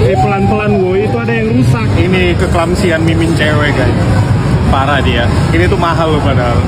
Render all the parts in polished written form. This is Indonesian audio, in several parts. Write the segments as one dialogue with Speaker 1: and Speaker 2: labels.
Speaker 1: Pelan-pelan woi, itu ada yang rusak. Ini keklamsian Mimin cewek guys. Parah dia. Ini tuh mahal loh padahal.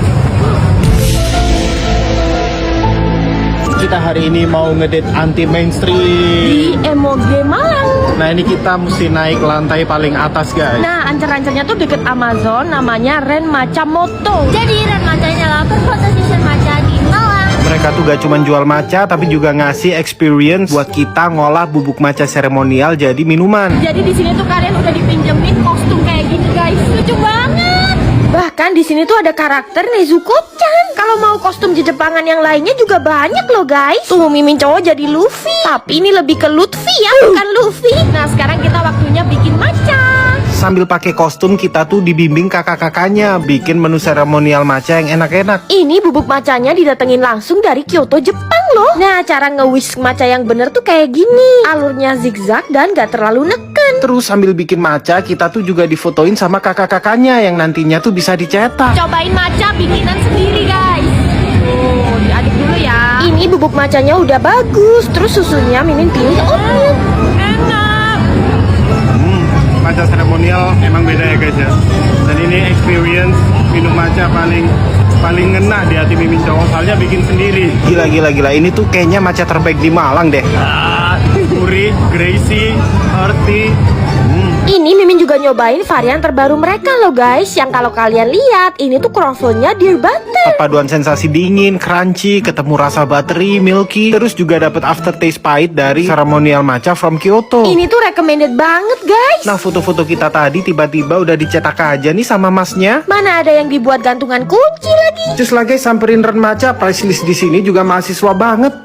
Speaker 1: Kita hari ini mau ngedate anti mainstream
Speaker 2: Di Emoge Malang.
Speaker 1: Nah ini kita mesti naik lantai paling atas guys.
Speaker 2: Nah, ancar-ancarnya tuh deket Amazon, namanya Ren Macha Moto.
Speaker 3: Jadi Ren Macanya lapar photosession matcha di Malang.
Speaker 1: Mereka tuh gak cuma jual matcha, tapi juga ngasih experience buat kita ngolah bubuk matcha seremonial jadi minuman.
Speaker 2: Jadi di sini tuh kalian udah dipinjemin kostum kayak gini guys, lucu banget. Bahkan di sini tuh ada karakter Nezuko-chan. Kalau mau kostum Jepangan yang lainnya juga banyak loh guys. Tuh Mimin cowok jadi Luffy, tapi ini lebih ke Lutfi ya, bukan Luffy. Nah sekarang kita waktunya bikin matcha.
Speaker 1: Sambil pakai kostum kita tuh dibimbing kakak-kakaknya bikin menu seremonial matcha yang enak-enak.
Speaker 2: Ini bubuk matchanya didatengin langsung dari Kyoto, Jepang loh. Nah cara nge-whisk matcha yang bener tuh kayak gini. Alurnya zigzag dan gak terlalu neken.
Speaker 1: Terus sambil bikin matcha kita tuh juga difotoin sama kakak-kakaknya yang nantinya tuh bisa dicetak.
Speaker 2: Cobain matcha bikinan sendiri guys. Tuh diaduk dulu ya. Ini bubuk matchanya udah bagus. Terus susunya Mimin pilih oat milk. Enak.
Speaker 1: Matcha seremonial emang beda ya guys ya. Dan ini experience minum matcha paling ngena di hati Mimin cowok, soalnya bikin sendiri. Gila. Ini tuh kayaknya matcha terbaik di Malang deh. Gurih, greasy, earthy.
Speaker 2: Ini Mimin juga nyobain varian terbaru mereka loh guys. Yang kalau kalian lihat ini tuh kroffle-nya deer butter.
Speaker 1: Perpaduan sensasi dingin, crunchy, ketemu rasa buttery, milky. Terus juga dapat aftertaste pahit dari ceremonial matcha from Kyoto.
Speaker 2: Ini tuh recommended banget guys.
Speaker 1: Nah foto-foto kita tadi tiba-tiba udah dicetak aja nih sama masnya.
Speaker 2: Mana ada yang dibuat gantungan kunci lagi.
Speaker 1: Just lagi samperin Ren Matcha, price list di sini juga mahasiswa banget.